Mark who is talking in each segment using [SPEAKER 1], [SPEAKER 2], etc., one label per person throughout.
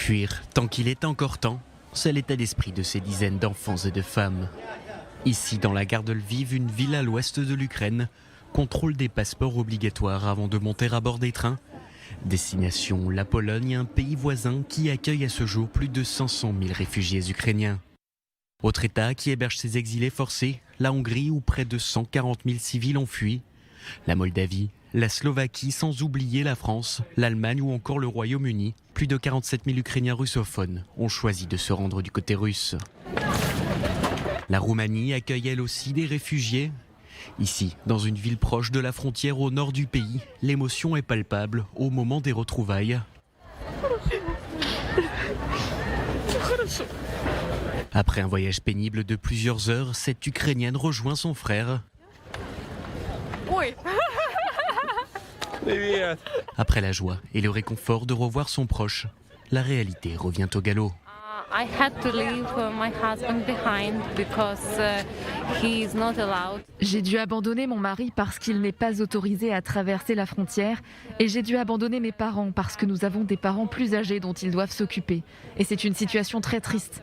[SPEAKER 1] Fuir tant qu'il est encore temps, c'est l'état d'esprit de ces dizaines d'enfants et de femmes. Ici, dans la gare de Lviv, une ville à l'ouest de l'Ukraine, contrôle des passeports obligatoires avant de monter à bord des trains. Destination la Pologne, un pays voisin qui accueille à ce jour plus de 500 000 réfugiés ukrainiens. Autre État qui héberge ces exilés forcés, la Hongrie où près de 140 000 civils ont fui. La Moldavie, la Slovaquie, sans oublier la France, l'Allemagne ou encore le Royaume-Uni. Plus de 47 000 Ukrainiens russophones ont choisi de se rendre du côté russe. La Roumanie accueille elle aussi des réfugiés. Ici, dans une ville proche de la frontière au nord du pays, l'émotion est palpable au moment des retrouvailles. Après un voyage pénible de plusieurs heures, cette Ukrainienne rejoint son frère. Après la joie et le réconfort de revoir son proche, la réalité revient au galop.
[SPEAKER 2] J'ai dû abandonner mon mari parce qu'il n'est pas autorisé à traverser la frontière et j'ai dû abandonner mes parents parce que nous avons des parents plus âgés dont ils doivent s'occuper. Et c'est une situation très triste.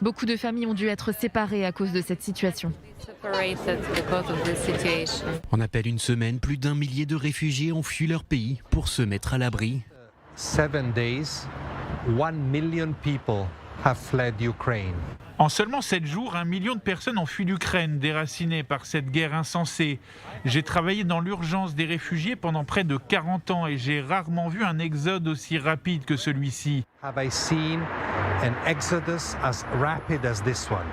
[SPEAKER 2] Beaucoup de familles ont dû être séparées à cause de cette situation.
[SPEAKER 1] En à peine une semaine, plus d'1 millier de réfugiés ont fui leur pays pour se mettre à l'abri.
[SPEAKER 3] 7 days, 1 million people have fled Ukraine.
[SPEAKER 4] En seulement 7 jours, 1 million de personnes ont fui l'Ukraine, déracinées par cette guerre insensée. J'ai travaillé dans l'urgence des réfugiés pendant près de 40 ans et j'ai rarement vu un exode aussi rapide que celui-ci.
[SPEAKER 3] Have I seen an exodus as rapid as this one?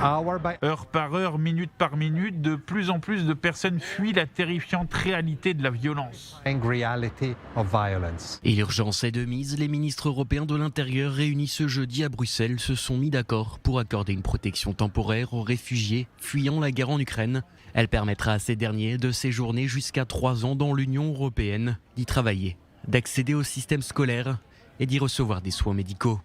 [SPEAKER 3] Hour by
[SPEAKER 4] Heure par heure, minute par minute, de plus en plus de personnes fuient la terrifiante réalité de la violence.
[SPEAKER 3] reality of violence.
[SPEAKER 1] Et l'urgence est de mise, les ministres européens de l'Intérieur réunis ce jeudi à Bruxelles se sont mis d'accord pour accorder une protection temporaire aux réfugiés fuyant la guerre en Ukraine. Elle permettra à ces derniers de séjourner jusqu'à 3 ans dans l'Union européenne, d'y travailler, d'accéder au système scolaire et d'y recevoir des soins médicaux.